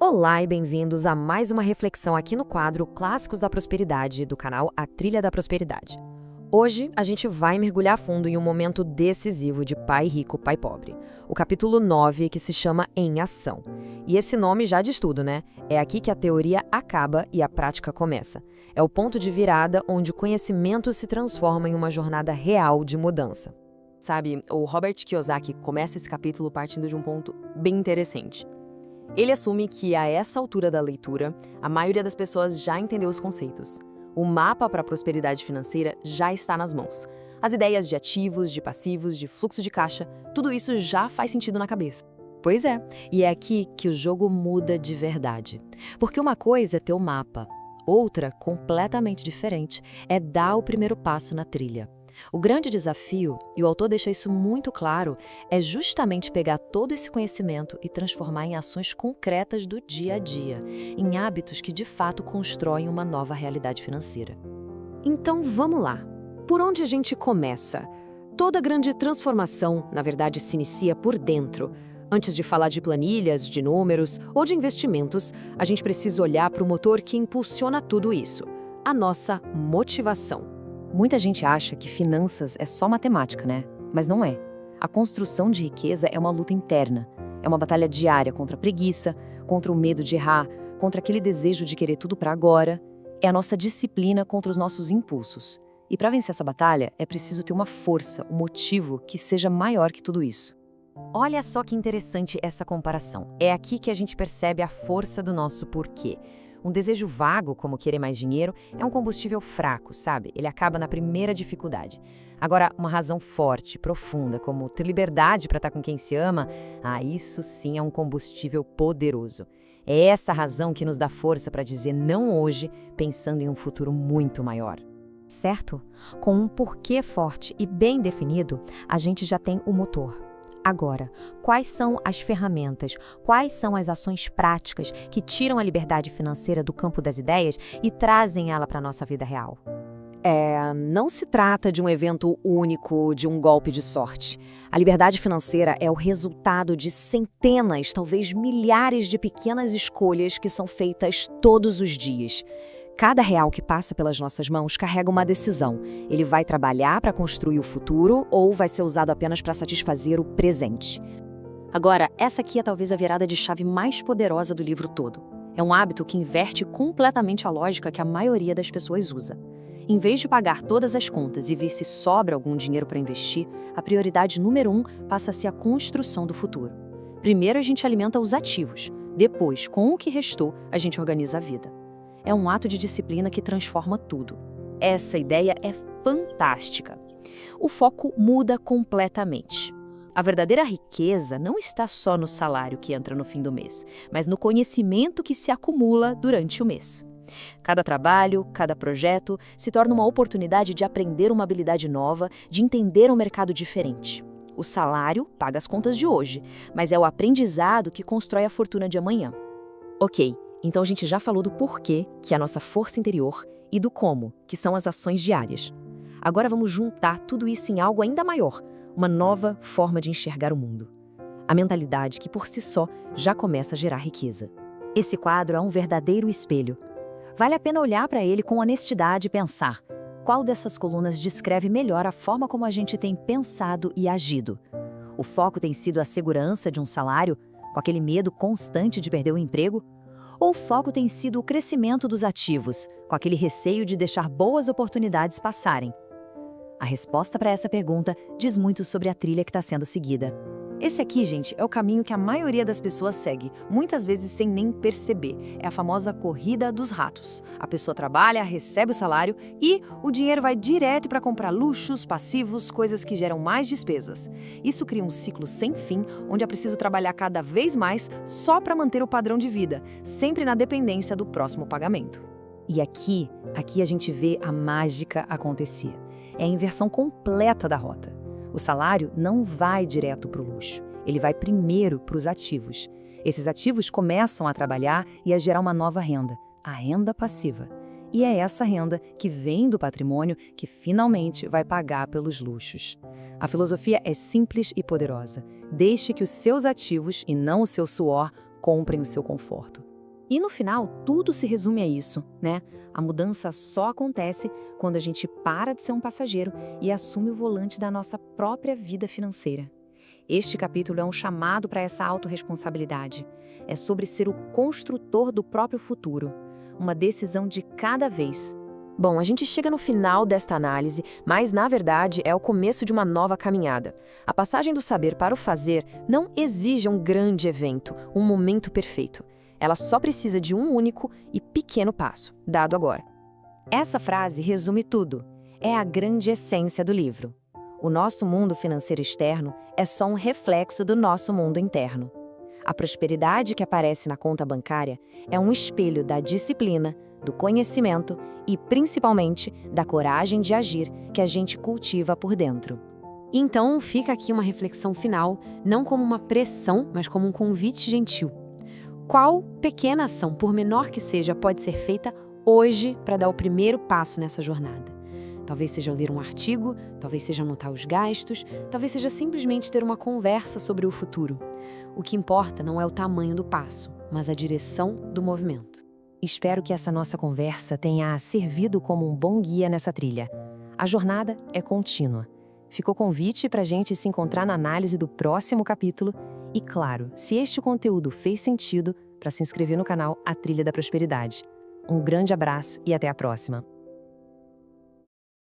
Olá e bem-vindos a mais uma reflexão aqui no quadro Clássicos da Prosperidade, do canal A Trilha da Prosperidade. Hoje, a gente vai mergulhar a fundo em um momento decisivo de Pai Rico, Pai Pobre. O capítulo 9, que se chama Em Ação. E esse nome já diz tudo, né? É aqui que a teoria acaba e a prática começa. É o ponto de virada onde o conhecimento se transforma em uma jornada real de mudança. Sabe, o Robert Kiyosaki começa esse capítulo partindo de um ponto bem interessante. Ele assume que, a essa altura da leitura, a maioria das pessoas já entendeu os conceitos. O mapa para a prosperidade financeira já está nas mãos. As ideias de ativos, de passivos, de fluxo de caixa, tudo isso já faz sentido na cabeça. Pois é, e é aqui que o jogo muda de verdade. Porque uma coisa é ter o mapa, outra, completamente diferente, é dar o primeiro passo na trilha. O grande desafio, e o autor deixa isso muito claro, é justamente pegar todo esse conhecimento e transformar em ações concretas do dia a dia, em hábitos que de fato constroem uma nova realidade financeira. Então vamos lá. Por onde a gente começa? Toda grande transformação, na verdade, se inicia por dentro. Antes de falar de planilhas, de números ou de investimentos, a gente precisa olhar para o motor que impulsiona tudo isso: a nossa motivação. Muita gente acha que finanças é só matemática, né? Mas não é. A construção de riqueza é uma luta interna. É uma batalha diária contra a preguiça, contra o medo de errar, contra aquele desejo de querer tudo para agora. É a nossa disciplina contra os nossos impulsos. E para vencer essa batalha, é preciso ter uma força, um motivo que seja maior que tudo isso. Olha só que interessante essa comparação. É aqui que a gente percebe a força do nosso porquê. Um desejo vago, como querer mais dinheiro, é um combustível fraco, sabe? Ele acaba na primeira dificuldade. Agora, uma razão forte, profunda, como ter liberdade para estar com quem se ama, isso sim é um combustível poderoso. É essa razão que nos dá força para dizer não hoje, pensando em um futuro muito maior. Certo? Com um porquê forte e bem definido, a gente já tem o motor. Agora, quais são as ferramentas, quais são as ações práticas que tiram a liberdade financeira do campo das ideias e trazem ela para a nossa vida real? Não se trata de um evento único, de um golpe de sorte. A liberdade financeira é o resultado de centenas, talvez milhares de pequenas escolhas que são feitas todos os dias. Cada real que passa pelas nossas mãos carrega uma decisão. Ele vai trabalhar para construir o futuro ou vai ser usado apenas para satisfazer o presente. Agora, essa aqui é talvez a virada de chave mais poderosa do livro todo. É um hábito que inverte completamente a lógica que a maioria das pessoas usa. Em vez de pagar todas as contas e ver se sobra algum dinheiro para investir, a prioridade número 1 passa a ser a construção do futuro. Primeiro a gente alimenta os ativos, depois, com o que restou, a gente organiza a vida. É um ato de disciplina que transforma tudo. Essa ideia é fantástica. O foco muda completamente. A verdadeira riqueza não está só no salário que entra no fim do mês, mas no conhecimento que se acumula durante o mês. Cada trabalho, cada projeto se torna uma oportunidade de aprender uma habilidade nova, de entender um mercado diferente. O salário paga as contas de hoje, mas é o aprendizado que constrói a fortuna de amanhã. Ok. Então a gente já falou do porquê, que é a nossa força interior, e do como, que são as ações diárias. Agora vamos juntar tudo isso em algo ainda maior, uma nova forma de enxergar o mundo. A mentalidade que por si só já começa a gerar riqueza. Esse quadro é um verdadeiro espelho. Vale a pena olhar para ele com honestidade e pensar: qual dessas colunas descreve melhor a forma como a gente tem pensado e agido? O foco tem sido a segurança de um salário, com aquele medo constante de perder o emprego? Ou o foco tem sido o crescimento dos ativos, com aquele receio de deixar boas oportunidades passarem? A resposta para essa pergunta diz muito sobre a trilha que está sendo seguida. Esse aqui, gente, é o caminho que a maioria das pessoas segue, muitas vezes sem nem perceber. É a famosa corrida dos ratos. A pessoa trabalha, recebe o salário e o dinheiro vai direto para comprar luxos, passivos, coisas que geram mais despesas. Isso cria um ciclo sem fim, onde é preciso trabalhar cada vez mais só para manter o padrão de vida, sempre na dependência do próximo pagamento. E aqui a gente vê a mágica acontecer. É a inversão completa da rota. O salário não vai direto para o luxo, ele vai primeiro para os ativos. Esses ativos começam a trabalhar e a gerar uma nova renda, a renda passiva. E é essa renda que vem do patrimônio que finalmente vai pagar pelos luxos. A filosofia é simples e poderosa. Deixe que os seus ativos, e não o seu suor, comprem o seu conforto. E no final, tudo se resume a isso, né? A mudança só acontece quando a gente para de ser um passageiro e assume o volante da nossa própria vida financeira. Este capítulo é um chamado para essa autorresponsabilidade. É sobre ser o construtor do próprio futuro, uma decisão de cada vez. Bom, a gente chega no final desta análise, mas na verdade é o começo de uma nova caminhada. A passagem do saber para o fazer não exige um grande evento, um momento perfeito. Ela só precisa de um único e pequeno passo, dado agora. Essa frase resume tudo. É a grande essência do livro. O nosso mundo financeiro externo é só um reflexo do nosso mundo interno. A prosperidade que aparece na conta bancária é um espelho da disciplina, do conhecimento e, principalmente, da coragem de agir que a gente cultiva por dentro. Então, fica aqui uma reflexão final, não como uma pressão, mas como um convite gentil. Qual pequena ação, por menor que seja, pode ser feita hoje para dar o primeiro passo nessa jornada? Talvez seja ler um artigo, talvez seja anotar os gastos, talvez seja simplesmente ter uma conversa sobre o futuro. O que importa não é o tamanho do passo, mas a direção do movimento. Espero que essa nossa conversa tenha servido como um bom guia nessa trilha. A jornada é contínua. Ficou convite para a gente se encontrar na análise do próximo capítulo e, claro, se este conteúdo fez sentido, para se inscrever no canal A Trilha da Prosperidade. Um grande abraço e até a próxima!